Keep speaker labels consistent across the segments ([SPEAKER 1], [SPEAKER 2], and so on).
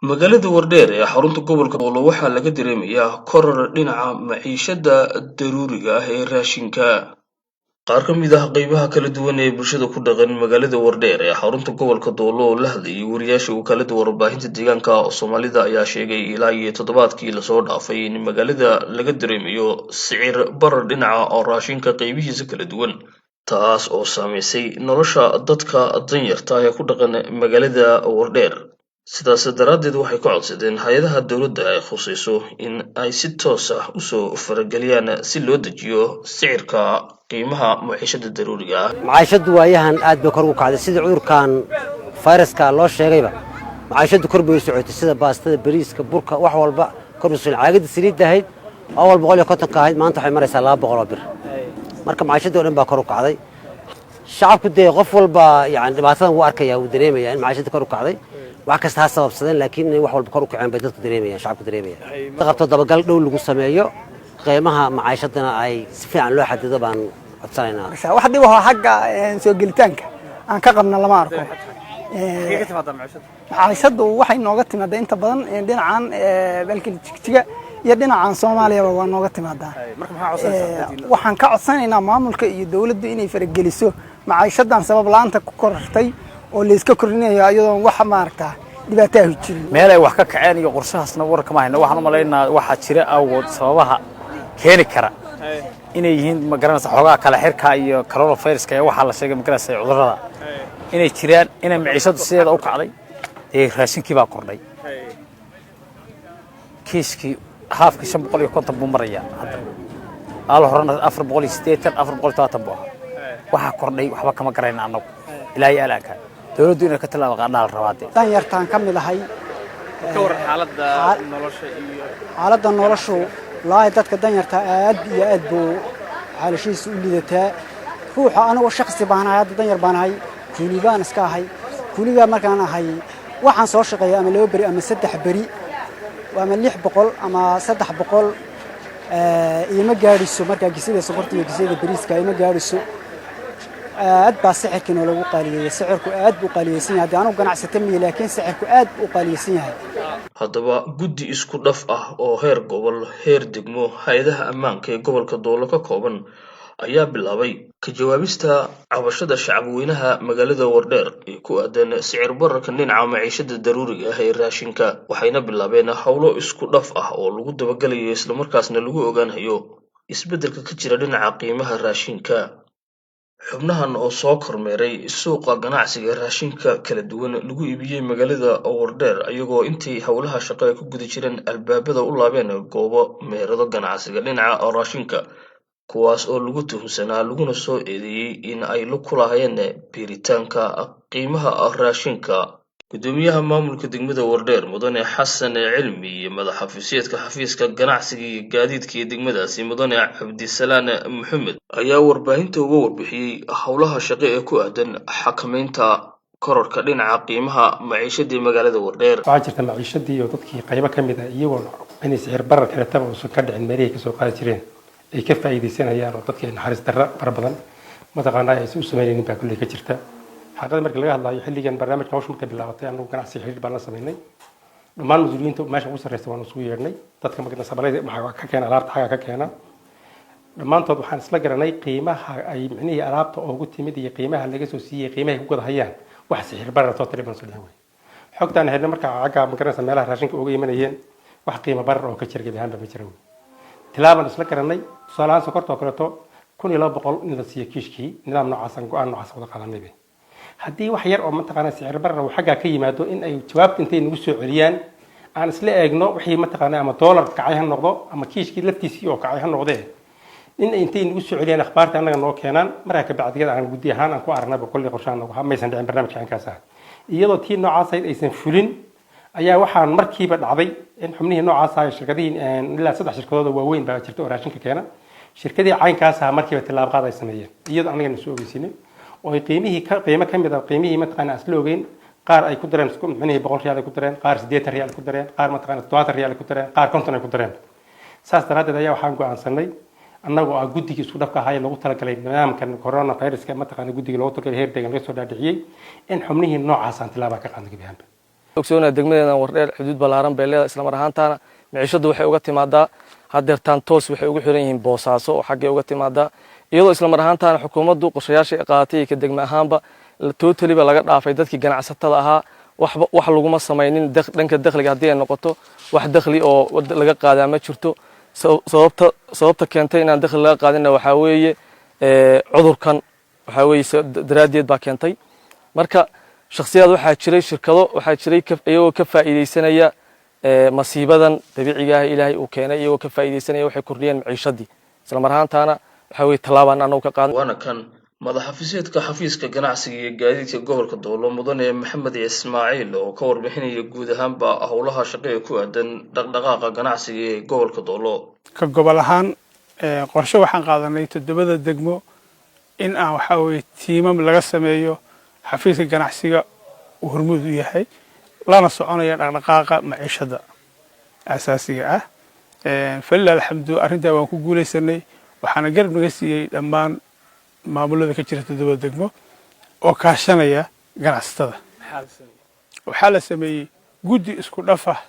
[SPEAKER 1] Magaalada Wardheer ee xarunta gobolka Bolo waxaa laga dareemayaa koror dhinaca maciishada daruuriga ah ee raashinka. Qaar ka mid ah qaybaha kala duwan ee bulshada ku dhaqan magaalada Wardheer ee xarunta gobolka Doolo oo la hadlayay wariyaasha wakaalada warbaahinta deegaanka Soomaalida ayaa sheegay ilaa iyo toddobaadkii lasoo dhaafay in magaalada laga dareemayo sicir barar dhinaca raashinka qaybihiisa kala duwan, taas oo saameysay nolosha dadka danyarta ah ee ku dhaqan magaalada Wardheer. Sidaas daraaddeed waxay ka codsadeen hay'adaha dowladda ay khusayso in ay si toos ah u soo farageliyaan si loo dejiyo sicirka qiimaha maciishada daruuriga ah.
[SPEAKER 2] maciishadu waayahan aad bay kor u kacday sida cudurkan fayraska loo sheegayba. maciishadu kor bay u socotay sida baastada, bariiska, burka, wax walba kor u socday. caagada saliidda ahayd awal 150 ka ahayd maanta waxay maraysaa 200 oo bir. marka maciishadu oo dhan baa kor u kacday. shacabku dee qof walba yani dhibaatadan wuu arkaya, wuu dareemayaa in maciishadu kor u kacday. wax kasta ha sababsadeen laakiin wax walba kor u kaceen bay dadku dareemayaan, shacabku dareemayaan. qabto dabagal dhow lagu sameeyo qiimaha maciishadana ay si fiican loo xadido baan codsanaynaa.
[SPEAKER 3] wax dhib ah xagga soo gelitaanka aan ka qabna lama arko. maciishadu waxay nooga timaadaa inta badan dhinacan balki jigjiga iyo dhinacan Soomaaliya waa nooga timaadaa. waxaan ka codsanaynaa maamulka iyo dawladdu inay farageliso maciishadan sabab laanta ku kortay oo la iska korinayo iyadoo wax maarta dhibaato ah jirin.
[SPEAKER 4] meel ay wax ka kaceen iyo qorshahaasna warka ma hayno. waxaan u maleynayaa waxa jira awood sababaha keeni kara inay yihiin magaranaysa xogaa kala xirka iyo coronavirus-ka ee waxa la sheegay magaranaysa cudurrada inay jiraan inay maciishadu sideeda u kacday ee raashinkii baa kordhay. kiiskii haafkii 550 buu maraya hadda ala horana 480 470 buu waxa kordhay waxba kama garayna anagu ilaahay alaaka dawladdu inay ka talaabo qaadnaal rabaade
[SPEAKER 3] tan yartaan ka mid ahay
[SPEAKER 5] ka war xaaladda nolosha iyo
[SPEAKER 3] xaaladda noloshu laa dadka dan yarta aad iyo aad buu xaalashiisu u liidataa. ruuxa anigu shakhsi baan ahay, dan yar baan ahay, kuulibaan iska ahay. kuuliga markaan ahay waxaan soo shaqeeyay ama 2 bari ama 3 bari ama 600 ama 300 ima gaariso marka gisida sokorta iyo gisida bariiska ima gaariso. aad baa sicirkii lagu qaaliyay. sicirku aad buu qaaliyaysan yahay. anigu ganacsato miyi laakiin sicirku aad buu qaaliyaysan yahay.
[SPEAKER 1] Haddaba guddi isku dhaf ah oo heer gobol, heer degmo, hay'adaha ammaanka ee gobolka Doolo ka kooban ayaa bilaabay ka jawaabista cabashada shacabweynaha magaalada Wardheer ee ku aadan sicir bararka dhinaca maciishada daruuriga ah ee raashinka. waxayna bilaabeen howlo isku dhaf ah oo lagu dabagalayo isla markaasna lagu ogaanayo isbeddelka ka jira dhinaca qiimaha raashinka. xubnahan oo soo kormeeray suuqa ganacsiga raashinka kala duwan lagu iibiyey magaalada Wardheer ayagoo intii howlaha shaqo ay ku guda jireen albaabada u laabeen goobo meherado ganacsiga dhinaca raashinka, kuwaas oo lagu tuhunsanaa laguna soo eedeeyey in ay la kulahayeen biiritaanka qiimaha raashinka. gudoomiyaha maamulka degmada Wardheer mudane xasan cilmi iyo madaxafiiseedka xafiiska ganacsiga iyo gaadiidka ee degmadaasi mudane cabdisalaan maxamed ayaa warbaahinta uga warbixiyey howlaha shaqo ee ku aadan xakameynta kororka dhinaca qiimaha maciishada magaalada Wardheer.
[SPEAKER 6] waxaa jirta maciishadii iyo dadkii qaybo ka mid ah iyagoo inay sicir barar kale taba uusan ka dhicin meelihii ka soo qaadi jireen ay ka faa'iideysanayaan oo dadkii naxariis darro fara badan mataqaanaa ay u sameynaynin baa kulley ka jirta. xaqada markii laga hadlayo xilligan barnaamijka hawsha markay bilaabatay anagu ganacsi xiriir baan la sameynay. dhammaan mas'uuliyiinta meesha ugu sarreysa waan isugu yeedhnay. dadka magaalada sabalada maxaa ka keena alaabta xaga ka keena dhammaantood waxaan isla garanay qiimaha ay micnihii alaabta ugu timid iyo qiimaha laga soo siiyey qiimaha ku gadahayaan wax sicir barar soo tiri baan soo dhahay. xogtaan helnay marka xagga magaranaysa meelaha raashinka uga imanayeen wax qiimo barar oo ka jira gabaanba ma jiro. tilaaban isla garanay tusaalahaan sokorta oo kaleeto 1200 in la siiyo kiishkii nidaam noocaas go'aan noocaas wada qaadanay. haddii wax yar oo mataqaanaa sicir barar uu xagga ka yimaado in ay jawaabta intay nagu soo celiyaan aan isla eegno wixii mataqaanaa ama dollar kacay ha noqdo ama kiishkii laftiisii oo kacay ha noqdee in intay nagu soo celiyaan akhbaarta anaga noo keenaan markaa ka bacdigeeda aan guddi ahaan aan ku aragnaba kulli qorshahan nagu maysan dhicin barnaamijka ankaas ah. iyadoo tii noocaas aysan fulin ayaa waxaan markiiba dhacday in xubnihii noocaas ah shirkadihii ilaa 3 shirkadood oo waaweyn baa jirta oo raashinka keena. shirkadii caynkaas ah markiiba tilaab qaad ay sameeyeen iyadoo anaga na soo ogeysiinay oo qiimo ka mid ah qiimihii mataqaanaa asla ogeyn qaar ay ku dareen isku micnihii 100 riyaal ay ku dareen, qaar 80 riyaal ku dareen, qaar mataqaanaa 70 riyaal ku dareen, qaar 50 ay ku dareen. saas daraadeed ayaa waxaan go'aansanay annagoo ah guddiga isku dhafka ahaa ee loogu talagalay nidaamkan coronavirus-ka mataqaanaa guddiga loogu talagalay heer deegaan laga soo dhaadhiciyey in xubnihii noocaas aan tilaaba ka qaadnay gabaanba.
[SPEAKER 7] ogsoonaa degmadeena Wardheer xuduud ballaaran bay leedahay isla mar ahaantaana maciishadu waxay uga timaadaa hadeertaan toos waxay ugu xiran yihiin Boosaaso oo xaggee uga timaadaa iyadoo isla mar ahaantaana xukuumaddu qorshayaasha qaadatay ka degma ahaanba totally ba laga dhaafay dadkii ganacsatada ahaa wax laguma sameeynin dhanka dakhliga hadii ay noqoto wax dakhli oo laga qaadaa ma jirto sababta keentay inaan dakhli laga qaadina waxa weeye cudurkan waxa weeye daraadeed baa keentay marka shakhsiyaad waxa jiray shirkado waxa jiray iyagoo ka faa'iideysanaya masiibadan dabiiciga ah Ilaahay uu keenay iyagoo ka faa'iideysanaya waxay kordhiyeen maciishadii isla mar ahaantaana waxa weeye talaabaan anagu ka qaadan
[SPEAKER 1] waana kan madaxafiiseedka xafiiska ganacsiga iyo gaadiidka gobolka Doolo mudane Maxamed Ismaaciil oo ka warbixinaya guud ahaanba howlaha shaqo ee ku aadan dhaqdhaqaaqa ganacsiga ee gobolka Doolo
[SPEAKER 8] ka gobol ahaan qorshe waxaan qaadanay 7 degmo in aan waxa weeye tiimam laga sameeyo xafiiska ganacsiga uu hormuud u yahay lana soconaya dhaqdhaqaaqa maciishada asaasiga ah falilah alxamdu arinta waan ku guuleysanay waxaana garab naga siiyay dhammaan maamulada ka jira 7 degmo oo kaashanaya ganacsatada waxaa la sameeyay guddi isku dhaf ah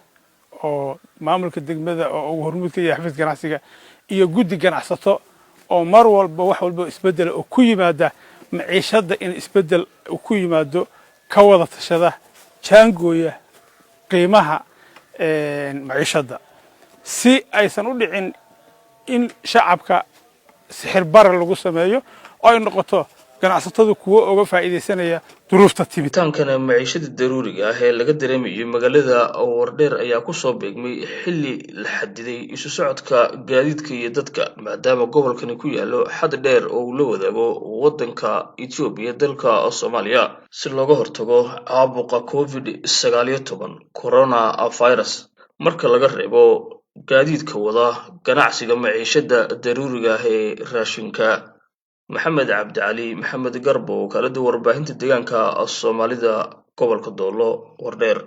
[SPEAKER 8] oo maamulka degmada oo ugu hormuud ka yahay xafiiska ganacsiga iyo guddi ganacsato oo mar walba wax walba isbedel oo ku yimaada maciishada in isbedel ku yimaado ka wada tashada jaangooya qiimaha maciishada si aysan u dhicin in shacabka sixir bar lagu sameeyo oo ay noqoto ganacsatadu kuwa uga faa'iideysanaya duruufta
[SPEAKER 1] tibitaankana maciishada daruuriga ah ee laga dareemayo magaalada Wardheer ayaa ku soo beegmay xilli la xadiday isu socodka gaadiidka iyo dadka maadaama gobolkani ku yaalo xad dheer oo uu la wadaago wadanka Itoobiya dalka Soomaaliya si looga hortago caabuqa COVID-19 coronavirus marka laga reebo gaadiidka wada ganacsiga maciishada daruuriga ah ee raashinka Maxamed Cabdi Cali Maxamed Garbo kala duwan warbaahinta deegaanka Soomaalida gobolka Doolo Wardheer